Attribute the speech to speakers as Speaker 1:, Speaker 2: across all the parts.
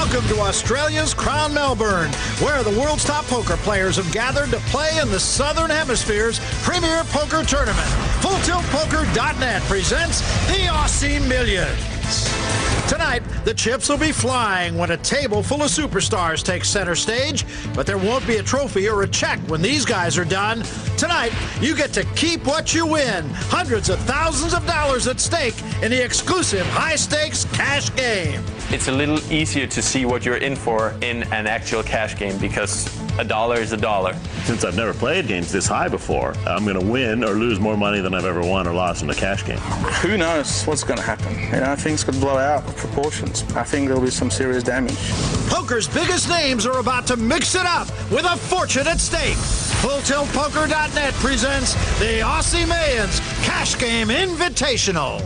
Speaker 1: Welcome to Australia's Crown Melbourne, where the world's top poker players have gathered to play in the Southern Hemisphere's premier poker tournament. FullTiltPoker.net presents the Aussie Millions. Tonight, the chips will be flying when a table full of superstars takes center stage, but there won't be a trophy or a check when these guys are done. Tonight, you get to keep what you win. Hundreds of thousands of dollars at stake in the exclusive high-stakes cash game.
Speaker 2: It's a little easier to see what you're in for in an actual cash game because a dollar is a dollar.
Speaker 3: Since I've never played games this high before, I'm going to win or lose more money than I've ever won or lost in a cash game.
Speaker 4: Who knows what's going to happen? You know, things could blow out of proportions. I think there'll be some serious damage.
Speaker 1: Poker's biggest names are about to mix it up with a fortune at stake. FullTiltPoker.net presents the Aussie Millions Cash Game Invitational.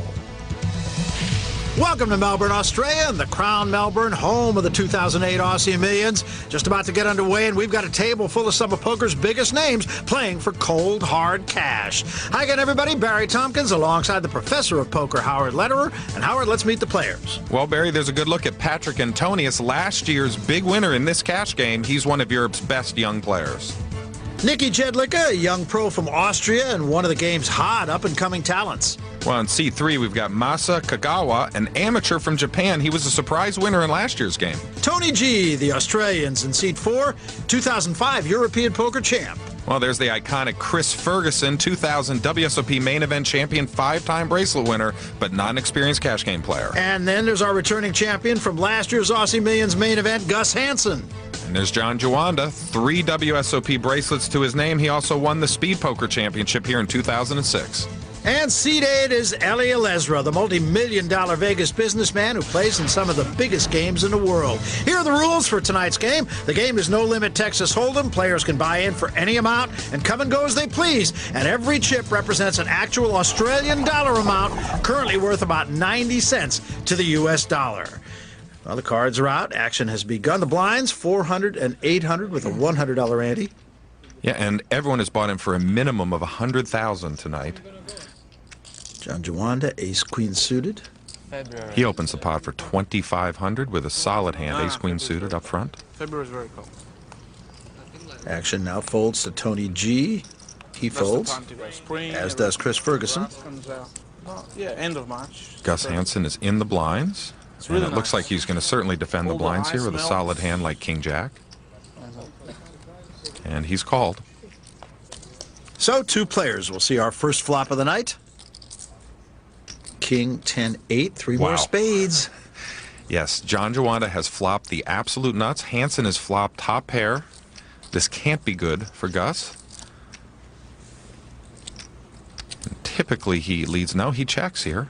Speaker 1: Welcome to Melbourne, Australia, and the Crown Melbourne, home of the 2008 Aussie Millions. Just about to get underway, and we've got a table full of some of poker's biggest names playing for cold, hard cash. Hi again, everybody. Barry Tompkins alongside the professor of poker, Howard Lederer. And Howard, let's meet the players.
Speaker 5: Well, Barry, there's a good look at Patrick Antonius, last year's big winner in this cash game. He's one of Europe's best young players.
Speaker 1: Nicky Jedlicka, a young pro from Austria and one of the game's hot up-and-coming talents.
Speaker 5: Well, in C3, we've got Masa Kagawa, an amateur from Japan. He was a surprise winner in last year's game.
Speaker 1: Tony G, the Australians in Seat 4, 2005 European Poker Champ.
Speaker 5: Well, there's the iconic Chris Ferguson, 2000 WSOP main event champion, 5-time bracelet winner, but not an experienced cash game player.
Speaker 1: And then there's our returning champion from last year's Aussie Millions main event, Gus Hansen.
Speaker 5: And there's John Juanda, 3 WSOP bracelets to his name. He also won the Speed Poker Championship here in 2006.
Speaker 1: And Seat 8 is Eli Elezra, the multi-million-dollar Vegas businessman who plays in some of the biggest games in the world. Here are the rules for tonight's game. The game is no-limit Texas Hold'em. Players can buy in for any amount and come and go as they please. And every chip represents an actual Australian dollar amount, currently worth about 90 cents to the U.S. dollar. Well, the cards are out. Action has begun. The blinds, 400 and 800 with a $100 ante.
Speaker 5: Yeah, and everyone has bought in for a minimum of $100,000 tonight.
Speaker 1: John Juanda, ace-queen suited.
Speaker 5: He opens the pot for $2,500 with a solid hand, ace-queen suited up front.
Speaker 4: February is very cold.
Speaker 1: Action now folds to Tony G. He folds, as does Chris Ferguson.
Speaker 4: Yeah, end of March.
Speaker 5: Gus Hansen is in the blinds. And it looks like he's going to certainly defend the blinds here with a solid hand like King Jack. And he's called.
Speaker 1: So, 2 players will see our first flop of the night. King 10-8, 3 more spades.
Speaker 5: Yes, John Juanda has flopped the absolute nuts. Hansen has flopped top pair. This can't be good for Gus. And typically he leads. No, he checks here.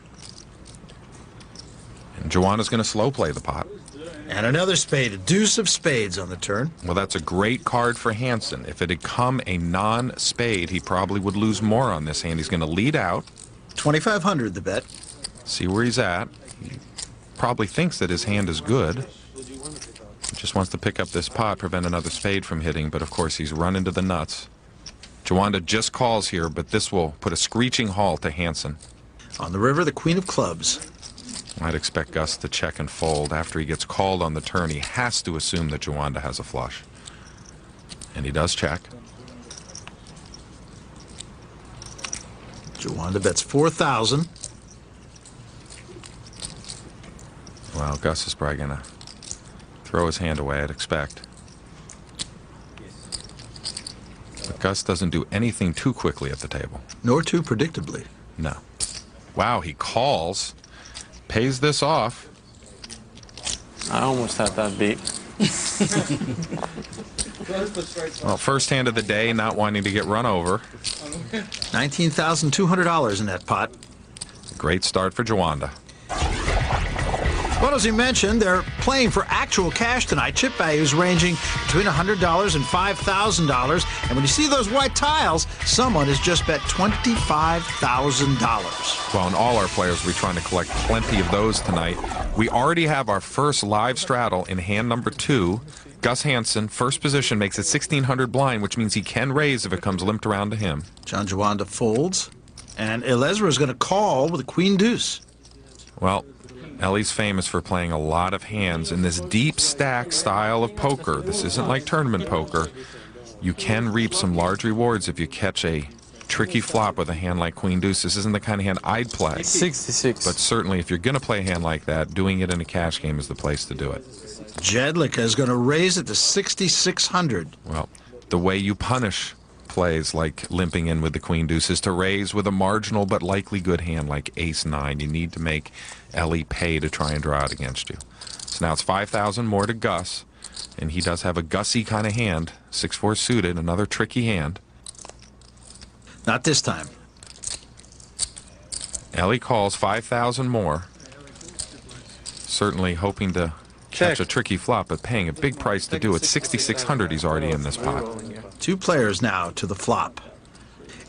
Speaker 5: And Juanda's going to slow play the pot.
Speaker 1: And another spade, a deuce of spades on the turn.
Speaker 5: Well, that's a great card for Hansen. If it had come a non-spade, he probably would lose more on this hand. He's going to lead out.
Speaker 1: 2,500 the bet.
Speaker 5: See where he's at. He probably thinks that his hand is good. He just wants to pick up this pot, prevent another spade from hitting, but of course he's run into the nuts. Juanda just calls here, but this will put a screeching halt to Hansen.
Speaker 1: On the river, the queen of clubs.
Speaker 5: I'd expect Gus to check and fold. After he gets called on the turn, he has to assume that Juanda has a flush. And he does check.
Speaker 1: Juanda bets 4,000.
Speaker 5: Well, Gus is probably going to throw his hand away, I'd expect. But Gus doesn't do anything too quickly at the table.
Speaker 1: Nor too predictably.
Speaker 5: No. Wow, he calls. Pays this off.
Speaker 2: I almost had that beat.
Speaker 5: Well, first hand of the day, not wanting to get run over.
Speaker 1: $19,200 in that pot.
Speaker 5: Great start for Juanda.
Speaker 1: Well, as he mentioned, they're playing for actual cash tonight. Chip values ranging between $100 and $5,000. And when you see those white tiles, someone has just bet $25,000.
Speaker 5: Well, and all our players will be trying to collect plenty of those tonight. We already have our first live straddle in hand number 2. Gus Hansen, first position, makes it 1,600 blind, which means he can raise if it comes limped around to him.
Speaker 1: John Juanda folds, and Elezra is going to call with a queen deuce.
Speaker 5: Well, Ellie's famous for playing a lot of hands in this deep stack style of poker. This isn't like tournament poker. You can reap some large rewards if you catch a tricky flop with a hand like Queen Deuce. This isn't the kind of hand I'd play.
Speaker 2: 66.
Speaker 5: But certainly if you're going to play a hand like that, doing it in a cash game is the place to do it.
Speaker 1: Jedlicka is going to raise it to 6,600.
Speaker 5: Well, the way you punish plays like limping in with the Queen Deuce is to raise with a marginal but likely good hand like Ace-9. You need to make Ellie pay to try and draw out against you. So now it's 5,000 more to Gus, and he does have a Gussy kind of hand, 6-4 suited, another tricky hand.
Speaker 1: Not this time.
Speaker 5: Ellie calls 5,000 more, certainly hoping to catch a tricky flop, but paying a big price to do it. 6,600 he's already in this pot.
Speaker 1: Two players now to the flop.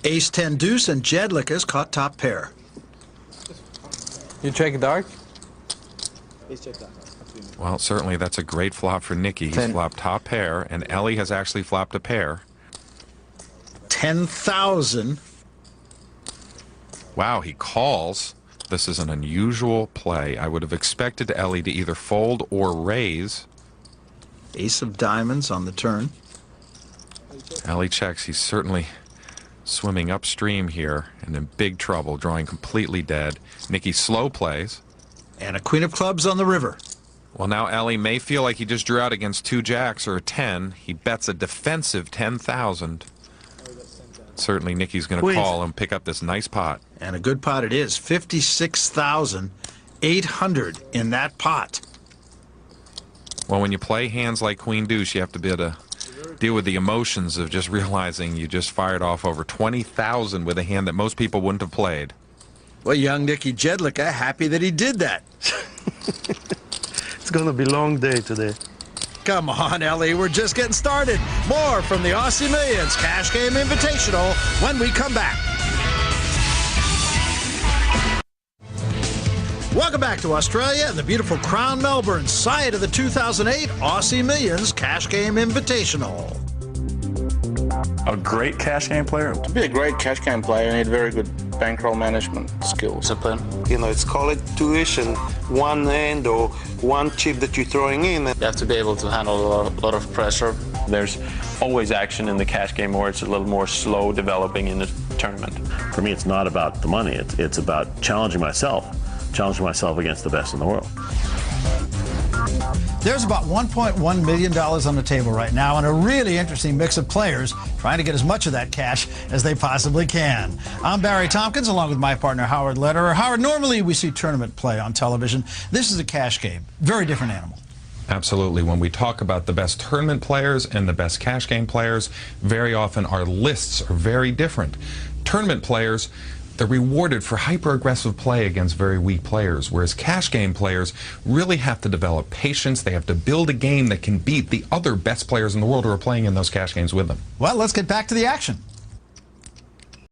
Speaker 1: Ace-10 deuce, and Jedlicka's caught top pair.
Speaker 2: You check dark?
Speaker 5: Well, certainly that's a great flop for Nicky. He's flopped top pair, and Ellie has actually flopped a pair.
Speaker 1: 10,000.
Speaker 5: Wow, he calls. This is an unusual play. I would have expected Ellie to either fold or raise.
Speaker 1: Ace of diamonds on the turn.
Speaker 5: Ellie checks. He's certainly swimming upstream here and in big trouble, drawing completely dead. Nicky slow plays.
Speaker 1: And a queen of clubs on the river.
Speaker 5: Well, now Ellie may feel like he just drew out against 2 jacks or a 10. He bets a defensive 10,000. Certainly Nicky's going to call and pick up this nice pot.
Speaker 1: And a good pot it is. 56,800 in that pot.
Speaker 5: Well, when you play hands like Queen Deuce, you have to be able to deal with the emotions of just realizing you just fired off over 20,000 with a hand that most people wouldn't have played.
Speaker 1: Well, young Nicky Jedlicka happy that he did that.
Speaker 6: It's going to be a long day today.
Speaker 1: Come on, Ellie, we're just getting started. More from the Aussie Millions Cash Game Invitational when we come back. Welcome back to Australia and the beautiful Crown Melbourne, site of the 2008 Aussie Millions Cash Game Invitational.
Speaker 4: A great cash game player? To be a great cash game player, you need very good bankroll management skills. Discipline.
Speaker 6: You know, it's called tuition, one hand or one chip that you're throwing in.
Speaker 7: You have to be able to handle a lot of pressure.
Speaker 2: There's always action in the cash game, or it's a little more slow developing in the tournament.
Speaker 3: For me, it's not about the money. It's about challenging myself against the best in the world.
Speaker 1: There's about $1.1 million on the table right now, and a really interesting mix of players trying to get as much of that cash as they possibly can. I'm Barry Tompkins, along with my partner Howard Lederer. Howard, normally we see tournament play on television. This is a cash game. Very different animal.
Speaker 5: Absolutely. When we talk about the best tournament players and the best cash game players, very often our lists are very different. Tournament players, they're rewarded for hyper-aggressive play against very weak players, whereas cash game players really have to develop patience. They have to build a game that can beat the other best players in the world who are playing in those cash games with them.
Speaker 1: Well, let's get back to the action.